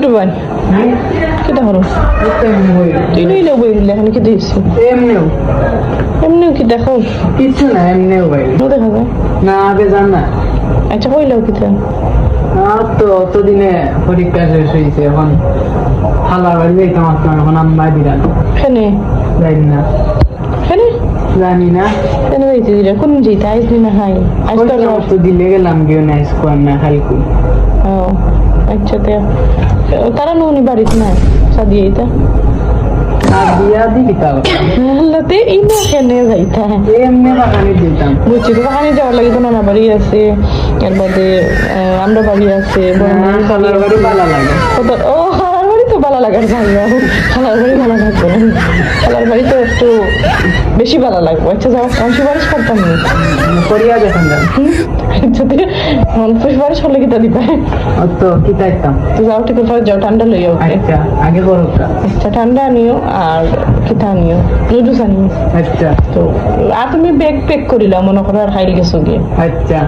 ছোট ভাই কেটা হলো তুই নইলেও বই হইলে এখন কি দিয়েছি এমনিও কি দেখো কিছু না এমনিও ভাই দেখা যায় না আগে জান না আচ্ছা কইলেও কি আর তো অতদিনে পরীক্ষা শেষ হয়েছে এখন হালার বাড়ি যাইতাম এখন আম্মা দিলাম এখানে জানি না এখানে জানি না কেন যাইতে দিলে কোন যেতে আইসলি না হাই আইস তো দিলে গেলাম গিয়ে না স্কোয়ার না হালকু ও আচ্ছা তারা নুনি বাড়িতে না সাদিয়ে এটা আর দিয়া দিবি তাও আল্লাহতে এই না কেন যাইতা এমনি বাগানে দিতাম বুঝছি তো বাগানে যাওয়ার লাগে তো নানা বাড়ি আছে এর মধ্যে আমরা বাড়ি আছে খালার বাড়ি ভালো লাগে ও খালার বাড়ি তো ভালো লাগার জায়গা খালার বাড়ি ভালো লাগবে না খালার বাড়ি তো একটু বেশি ভালো লাগবে আচ্ছা যাও সুপারিশ করতাম না করিয়া দেখেন যান যদি সুপারিশ করলে কিতা দিবা তো কি চাইতাম তো যাও ঠিক আছে যাও ঠান্ডা লইয়া আচ্ছা আগে বড় আচ্ছা ঠান্ডা আনিও আর কিতা আনিও নুডলস আনিও আচ্ছা তো আর তুমি ব্যাগ প্যাক করিলা মনে করো আর খাইল গেছো গিয়ে আচ্ছা